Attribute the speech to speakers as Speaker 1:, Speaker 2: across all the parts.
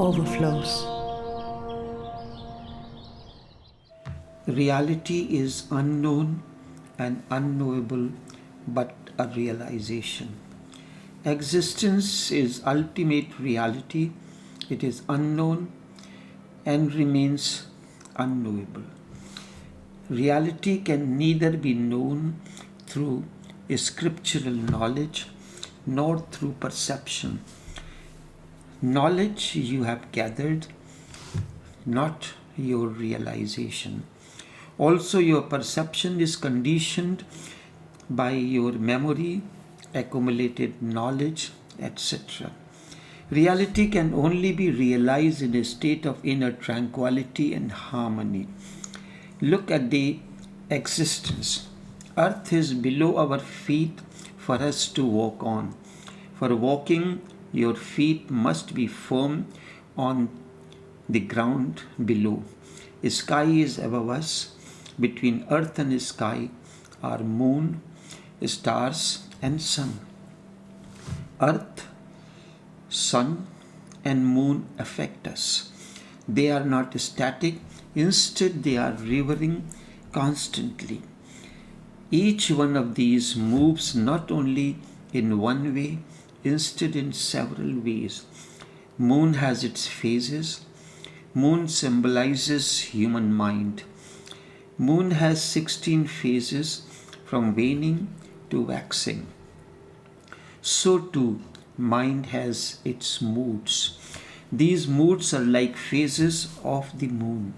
Speaker 1: Overflows.
Speaker 2: Reality is unknown and unknowable, but a realization. Existence is ultimate reality. It is unknown and remains unknowable. Reality can neither be known through scriptural knowledge nor through perception. Knowledge you have gathered, not your realization. Also, your perception is conditioned by your memory, accumulated knowledge, etc. Reality can only be realized in a state of inner tranquility and harmony. Look at the existence. Earth is below our feet for us to walk on. For walking, your feet must be firm on the ground below. Sky is above us. Between earth and sky are moon, stars, and sun. Earth, sun, and moon affect us. They are not static, instead, they are revering constantly. Each one of these moves not only in one way, instead in several ways. Moon has its phases. Moon symbolizes human mind. Moon has 16 phases from waning to waxing. So too, mind has its moods. These moods are like phases of the moon.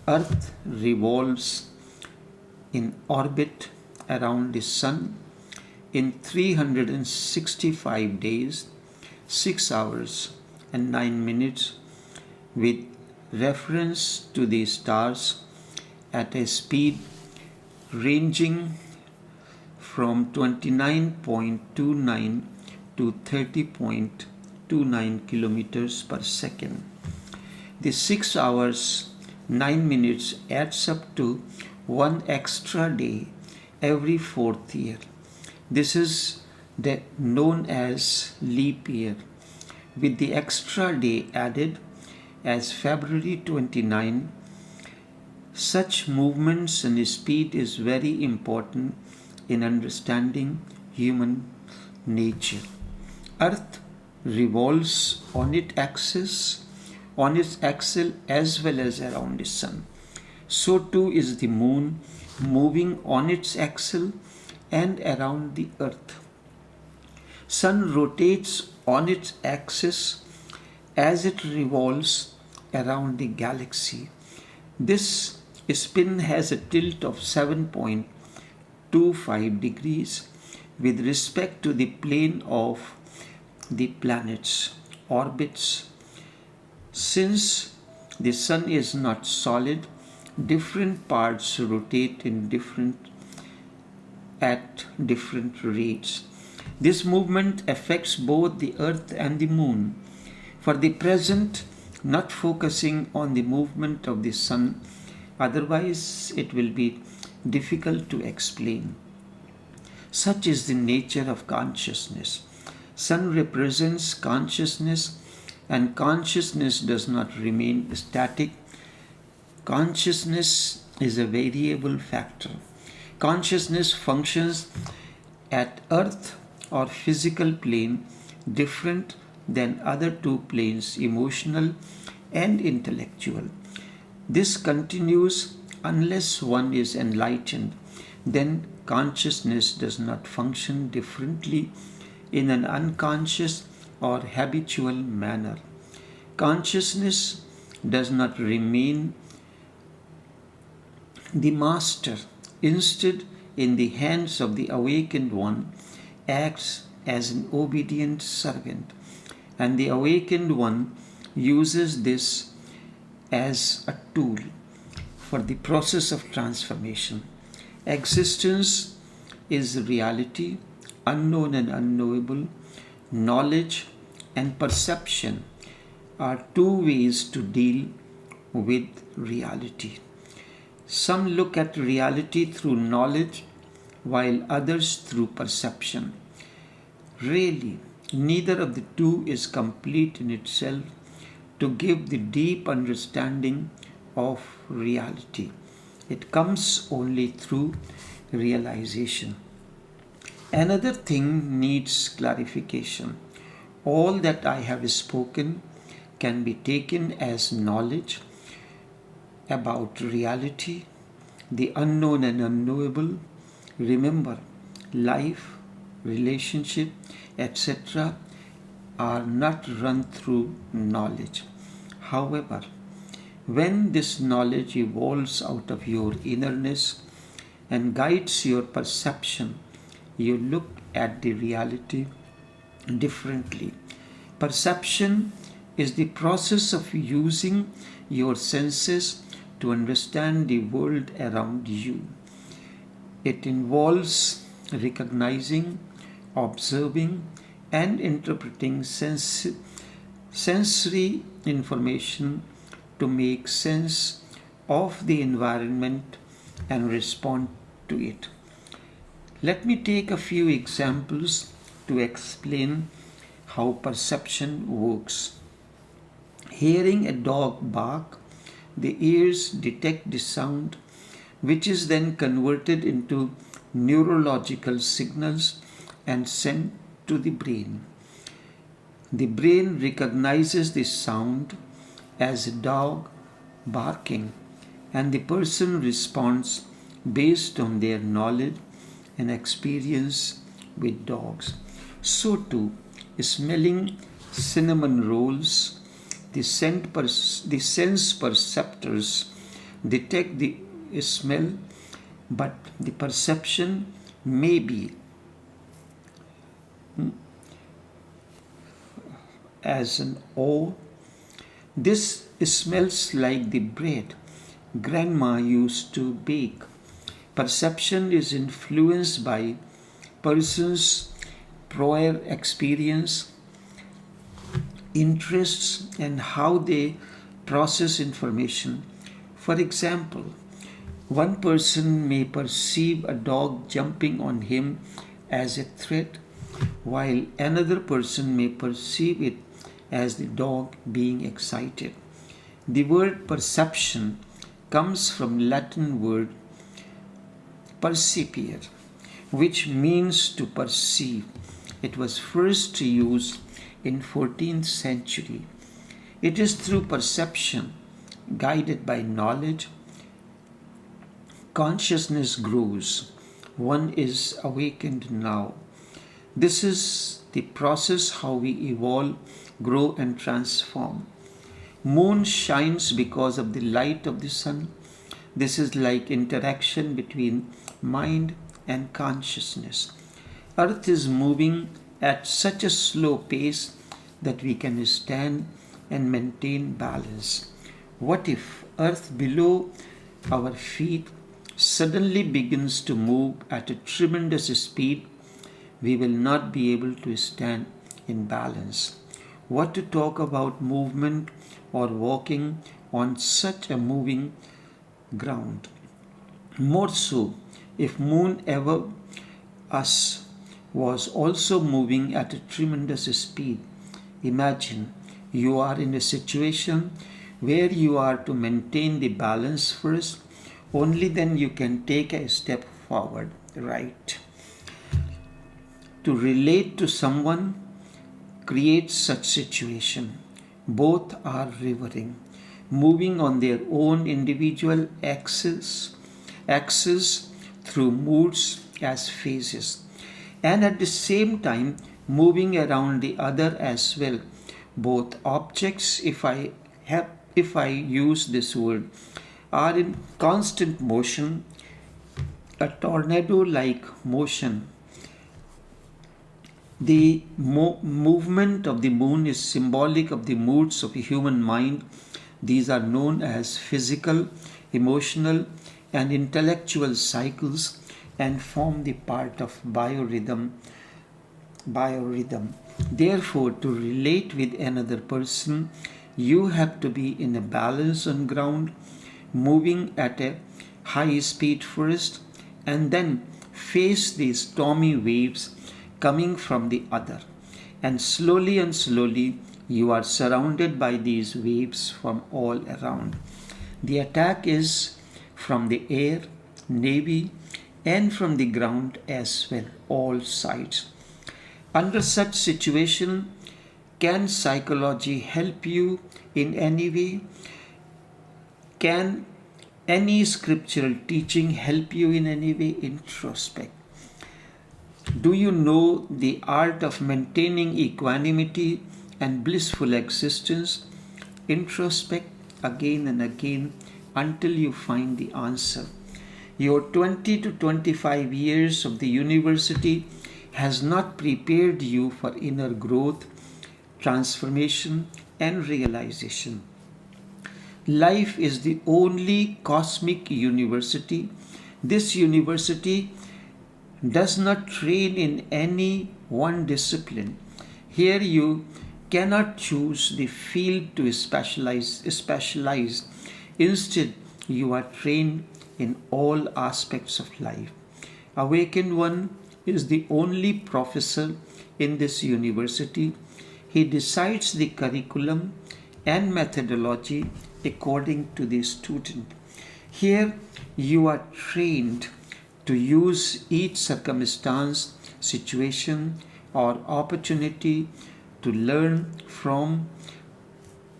Speaker 2: Earth revolves in orbit around the sun in 365 days, 6 hours and 9 minutes with reference to the stars at a speed ranging from 29.29 to 30.29 kilometers per second. The 6 hours 9 minutes adds up to one extra day every fourth year. This is known as leap year. With the extra day added as February 29, such movements and speed is very important in understanding human nature. Earth revolves on its axis as well as around the sun. So too is the moon moving on its axis and around the earth. Sun rotates on its axis as it revolves around the galaxy. This spin has a tilt of 7.25 degrees with respect to the plane of the planet's orbits. Since the sun is not solid, different parts rotate at different rates. This movement affects both the earth and the moon. For the present, not focusing on the movement of the sun, otherwise it will be difficult to explain. Such is the nature of consciousness. Sun represents consciousness, and consciousness does not remain static. Consciousness is a variable factor. Consciousness functions at earth or physical plane different than other two planes, emotional and intellectual. This continues unless one is enlightened. Then consciousness does not function differently in an unconscious or habitual manner. Consciousness does not remain the master. Instead, in the hands of the awakened one, acts as an obedient servant, and the awakened one uses this as a tool for the process of transformation. Existence is reality, unknown and unknowable. Knowledge and perception are two ways to deal with reality. Some look at reality through knowledge, while others through perception. Really, neither of the two is complete in itself. to give the deep understanding of reality. It comes only through realization. Another thing needs clarification. All that I have spoken can be taken as knowledge about reality, the unknown and unknowable. Remember, life, relationship, etc. are not run through knowledge. However, when this knowledge evolves out of your innerness and guides your perception, you look at the reality differently. Perception is the process of using your senses to understand the world around you. It involves recognizing, observing, and interpreting sensory information to make sense of the environment and respond to it. Let me take a few examples to explain how perception works. Hearing a dog bark, the ears detect the sound, which is then converted into neurological signals and sent to the brain. The brain recognizes the sound as a dog barking, and the person responds based on their knowledge and experience with dogs. So too, smelling cinnamon rolls, the sense perceptors detect the smell, but the perception may be as an oh, this smells like the bread grandma used to bake. Perception is influenced by person's prior experience, interests, and how they process information. For example, one person may perceive a dog jumping on him as a threat, while another person may perceive it as the dog being excited. The word perception comes from Latin word percipere, which means to perceive. It was first used in 14th century. It is through perception, guided by knowledge, consciousness grows. One is awakened now. This is the process how we evolve, grow and transform. Moon shines because of the light of the sun. This is like interaction between mind and consciousness. Earth is moving at such a slow pace that we can stand and maintain balance. What if earth below our feet suddenly begins to move at a tremendous speed? We will not be able to stand in balance. What to talk about movement or walking on such a moving ground? More so, if moon ever us was also moving at a tremendous speed. Imagine you are in a situation where you are to maintain the balance first, only then you can take a step forward, right? To relate to someone creates such situation. Both are revering, moving on their own individual axis through moods as phases, and at the same time moving around the other as well. Both objects, if I use this word, are in constant motion, a tornado-like motion. The movement of the moon is symbolic of the moods of the human mind. These are known as physical, emotional, and intellectual cycles and form the part of biorhythm. Therefore, to relate with another person, you have to be in a balance on ground, moving at a high speed first, and then face the stormy waves coming from the other, and slowly You are surrounded by these waves from all around. The attack is from the air, navy, and from the ground as well, all sides. Under such situation, can psychology help you in any way? Can any scriptural teaching help you in any way? Introspect. Do you know the art of maintaining equanimity and blissful existence? Introspect again and again until you find the answer. Your 20 to 25 years of the university has not prepared you for inner growth, transformation, and realization. Life is the only cosmic university. This university does not train in any one discipline. Here you cannot choose the field to specialize. Instead, you are trained in all aspects of life. Awakened One is the only professor in this university. He decides the curriculum and methodology according to the student. Here you are trained to use each circumstance, situation, or opportunity to learn from,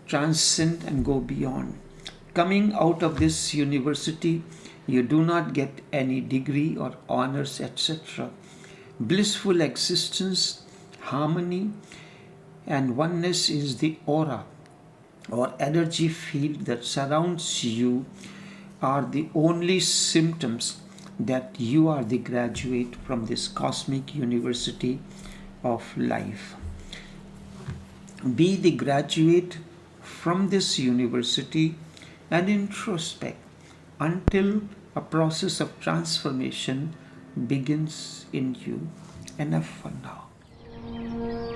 Speaker 2: transcend, and go beyond. Coming out of this university, you do not get any degree or honors, etc. Blissful existence, harmony, and oneness is the aura or energy field that surrounds you are the only symptoms that you are the graduate from this cosmic university of life. Be the graduate from this university and introspect until a process of transformation begins in you. Enough for now.